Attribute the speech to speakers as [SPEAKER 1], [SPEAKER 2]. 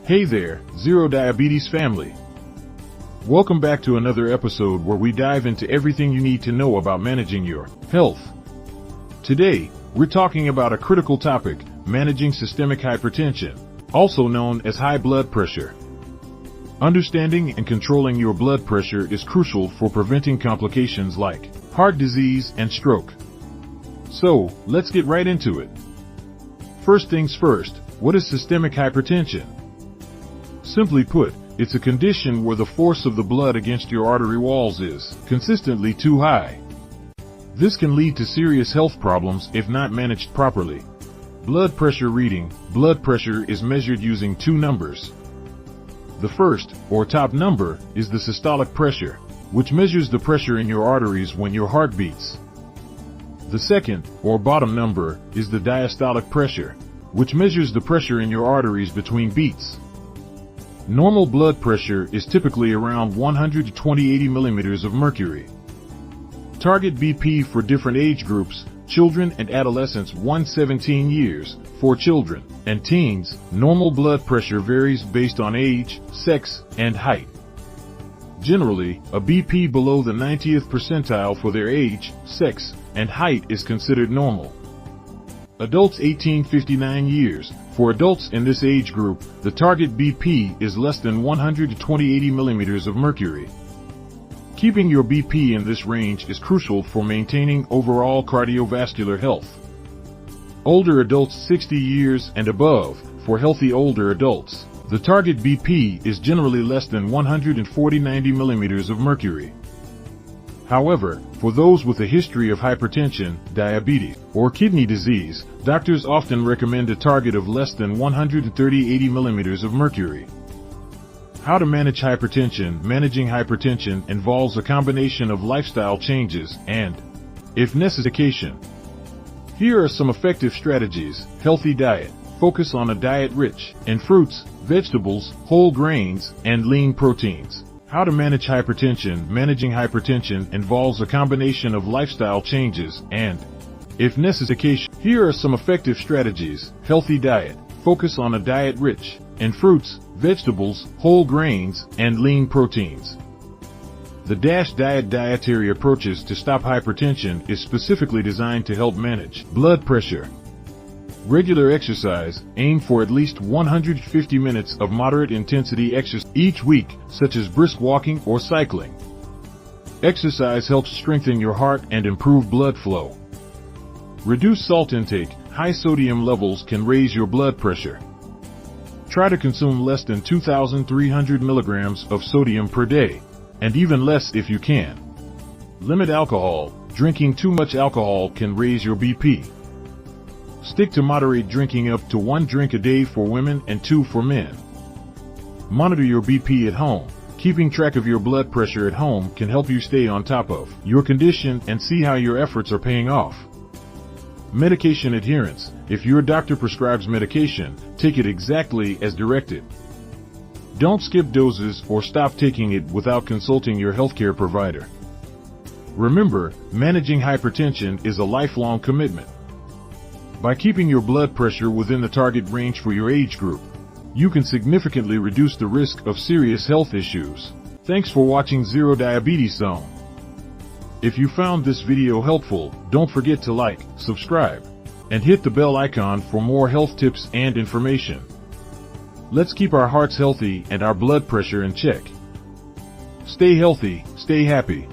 [SPEAKER 1] Hey there, Zero Diabetes family. Welcome back to another episode where we dive into everything you need to know about managing your health. Today, we're talking about a critical topic, managing systemic hypertension, also known as high blood pressure. Understanding and controlling your blood pressure is crucial for preventing complications like heart disease and stroke. So, let's get right into it. First things first, what is systemic hypertension? Simply put, it's a condition where the force of the blood against your artery walls is consistently too high. This can lead to serious health problems if not managed properly. Blood pressure reading. Blood pressure is measured using two numbers. The first, or top number, is the systolic pressure, which measures the pressure in your arteries when your heart beats. The second, or bottom number, is the diastolic pressure, which measures the pressure in your arteries between beats. Normal blood pressure is typically around 100 to 280 millimeters of mercury. Target BP for different age groups: children and adolescents 117 years, for children, and teens. Normal blood pressure varies based on age, sex, and height. Generally, a BP below the 90th percentile for their age, sex, and height is considered normal. Adults 18-59 years. For adults in this age group, the target BP is less than 100 to 280 millimeters of mercury. Keeping your BP in this range is crucial for maintaining overall cardiovascular health. Older adults 60 years and above. For healthy older adults, the target BP is generally less than 140-90 millimeters of mercury. However, for those with a history of hypertension, diabetes, or kidney disease, doctors often recommend a target of less than 130-80 millimeters of mercury. How to manage hypertension? Managing hypertension involves a combination of lifestyle changes and, if necessary, here are some effective strategies. Healthy diet. Focus on a diet rich in fruits, vegetables, whole grains, and lean proteins. How to manage hypertension? Managing hypertension involves a combination of lifestyle changes and, if necessary, here are some effective strategies. Healthy diet. Focus on a diet rich in fruits, vegetables, whole grains, and lean proteins. The DASH diet dietary approaches to stop hypertension is specifically designed to help manage blood pressure. Regular exercise. Aim for at least 150 minutes of moderate intensity exercise each week, such as brisk walking or cycling. Exercise helps strengthen your heart and improve blood flow. Reduce salt intake. High sodium levels can raise your blood pressure. Try to consume less than 2,300 milligrams of sodium per day, and even less if you can. Limit alcohol. Drinking too much alcohol can raise your BP. Stick to moderate drinking, up to 1 drink a day for women and 2 for men. Monitor your BP at home. Keeping track of your blood pressure at home can help you stay on top of your condition and see how your efforts are paying off. Medication adherence. If your doctor prescribes medication, take it exactly as directed. Don't skip doses or stop taking it without consulting your healthcare provider. Remember, managing hypertension is a lifelong commitment. By keeping your blood pressure within the target range for your age group, you can significantly reduce the risk of serious health issues. Thanks for watching Zero Diabetes Zone. If you found this video helpful, don't forget to like, subscribe, and hit the bell icon for more health tips and information. Let's keep our hearts healthy and our blood pressure in check. Stay healthy, stay happy.